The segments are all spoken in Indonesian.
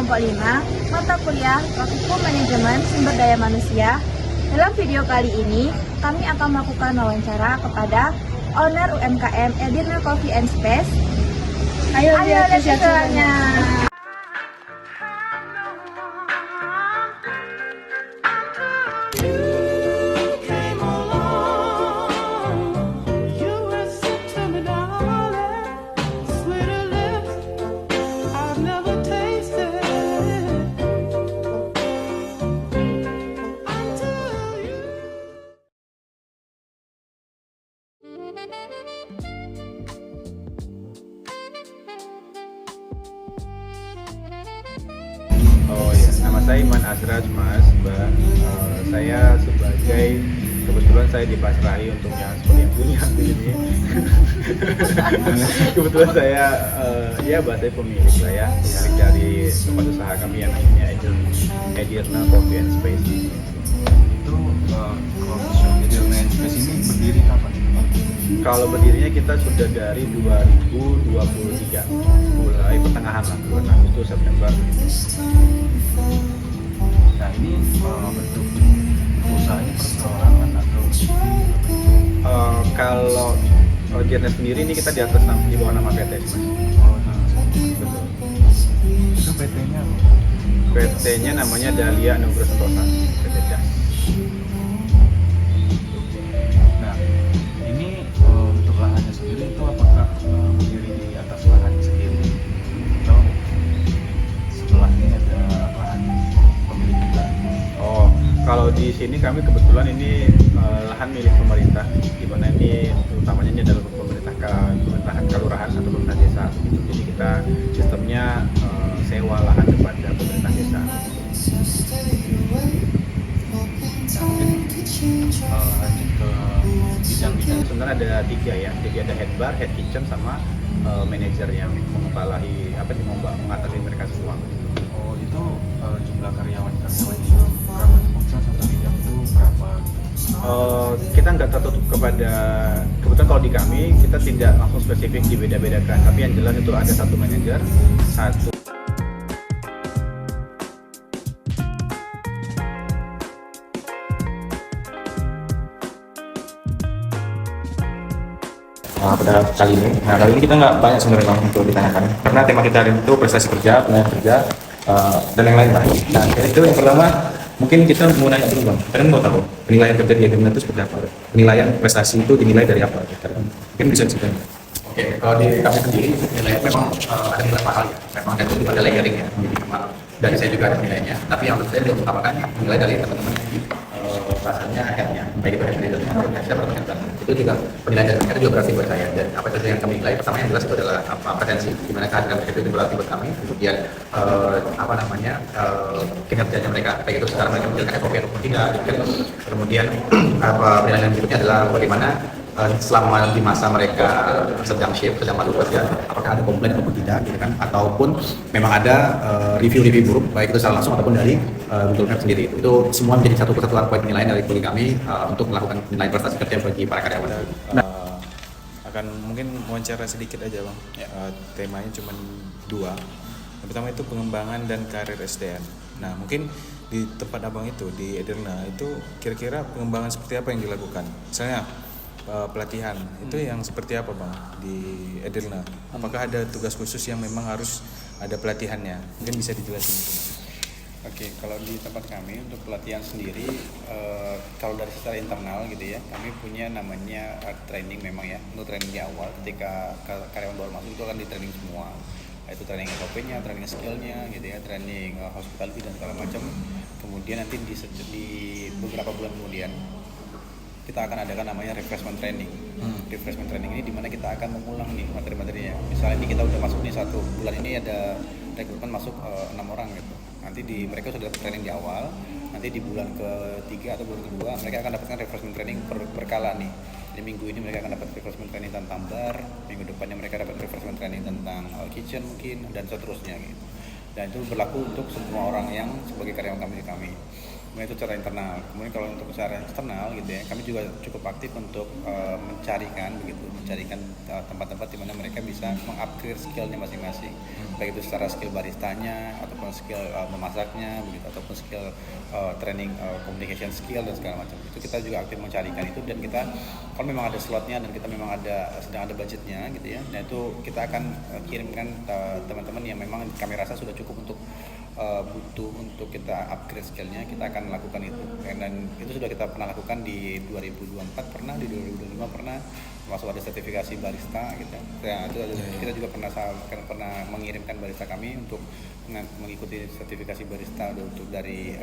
kelompok 5, mata kuliah Praktikum Manajemen Sumber Daya Manusia. Dalam video kali ini, kami akan melakukan wawancara kepada owner UMKM Edirna Coffee and Space. Ayo lihat visualnya. Oh ya, nama saya Iman Asraj, Mas, Mbak. Saya sebagai kebetulan saya dipasrahi untuk yang seperti yang punya ini. Kebetulan saya saya pemilik dari tempat usaha kami yang namanya Edirna Coffee and Space. Itu coffee shop Edirna and Space ini berdiri kapan? Kalau berdirinya kita sudah dari 2023, mulai pertengahan lah, bulan Agustus September. Nah ini bentuk usahanya perseorangan atau Kalau Edirna sendiri ini kita di atas di bawah nama PT sih, Mas. oh, nah, Betul. itu PT-nya apa? PT-nya namanya Dahlia Nugroho Sentosa, PT DAS. Nah ini untuk lahannya sendiri itu apakah berdiri di atas lahan sendiri atau sebelahnya ada lahan pemilik juga? Oh, kalau di sini kami kebetulan ini lahan milik pemerintah, di mana ini utamanya ini adalah pemerintahan kelurahan atau pemerintah desa gitu. Jadi kita sistemnya sewa lahan kepada pemerintah desa. Lanjut ke bidang-bidang. Sebenarnya ada tiga ya, jadi ada head bar, head kitchen, sama manajer yang mengatasi mereka semua. Oh itu jumlah karyawan-karyawannya berapa? Misal satu bidang itu berapa? Kita nggak tertutup kepada, kebetulan kalau di kami kita tidak langsung spesifik dibeda-bedakan, tapi yang jelas itu ada satu manajer, satu pada kali ini. Nah, kali ini kita nggak banyak sebenarnya Bang, untuk ditanyakan karena tema kita hari ini itu prestasi kerja, penilaian kerja, dan yang lain lah. Nah, itu yang pertama mungkin kita mau nanya dulu Bang. Kalian mau tahu penilaian kerja di Edirna itu seperti apa? Penilaian prestasi itu dinilai dari apa? Mungkin bisa cerita. Oke, kalau di kami sendiri nilai memang ada beberapa hal ya. Memang ada itu ada layering ya. Jadi memang dari saya juga ada nilainya. Tapi yang menurut saya lebih utamakan nilai dari teman-teman yang rasanya akhirnya baik itu head leader maupun head chef atau head bar. Itu juga penilaian dari mereka juga berarti buat saya. Dan apa saja yang kami nilai? Pertama yang jelas itu adalah kompetensi. Di mana kehadiran mereka itu berarti buat kami. Kemudian kinerjanya mereka, baik itu secara mereka menjalankan SOP ataupun tidak. Kemudian penilaian berikutnya adalah bagaimana selama di masa mereka sedang shift, sedang masuk kerja, apakah ada komplain ataupun tidak, gitu kan? Ataupun memang ada review buruk, baik itu secara langsung ataupun dari Google Maps sendiri. Itu semua menjadi satu kesatuan poin penilaian dari kami untuk melakukan penilaian prestasi kerja bagi para karyawan. Akan mungkin wawancara sedikit aja Bang. Temanya cuma dua. Yang pertama itu pengembangan dan karir SDM. Nah mungkin di tempat abang itu di Edirna itu kira-kira pengembangan seperti apa yang dilakukan? Misalnya pelatihan itu yang seperti apa Bang di Edirna? Apakah ada tugas khusus yang memang harus ada pelatihannya? Mungkin bisa dijelasin itu. Oke, kalau di tempat kami untuk pelatihan sendiri, kalau dari secara internal gitu ya, kami punya namanya training memang ya, untuk training di awal ketika karyawan baru masuk itu akan di training semua, yaitu training SOP-nya, training skill-nya gitu ya, training hospitality dan segala macam. Kemudian nanti di beberapa bulan kemudian kita akan adakan namanya refreshment training. Refreshment training ini dimana kita akan mengulang nih materi-materinya. Misalnya ini kita udah masuk nih 1 bulan ini ada rekrutmen masuk 6 orang gitu. Nanti mereka sudah dapat training di awal. Nanti di bulan ke-3 atau bulan ke-2 mereka akan dapatkan refreshment training berkala nih. Jadi minggu ini mereka akan dapat refreshment training tentang bar, minggu depannya mereka dapat refreshment training tentang kitchen mungkin dan seterusnya gitu. Dan itu berlaku untuk semua orang yang sebagai karyawan kami. Kemudian itu secara internal. Kemudian kalau untuk secara eksternal gitu ya, kami juga cukup aktif untuk mencarikan tempat-tempat di mana mereka bisa mengupgrade skillnya masing-masing, baik itu secara skill baristanya ataupun skill memasaknya begitu, ataupun skill training communication skill dan segala macam. Itu kita juga aktif mencarikan itu, dan kita kalau memang ada slotnya dan kita memang sedang ada budgetnya gitu ya, nah itu kita akan kirimkan teman-teman yang memang kami rasa sudah cukup untuk butuh untuk kita upgrade skillnya, kita akan lakukan itu. Dan itu sudah kita pernah lakukan di 2024 pernah, di 2025 pernah, termasuk ada sertifikasi barista gitu. Ya, itu kita juga pernah mengirimkan barista kami untuk mengikuti sertifikasi barista untuk dari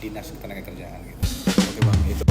Dinas Ketenagakerjaan gitu. Oke bang, itu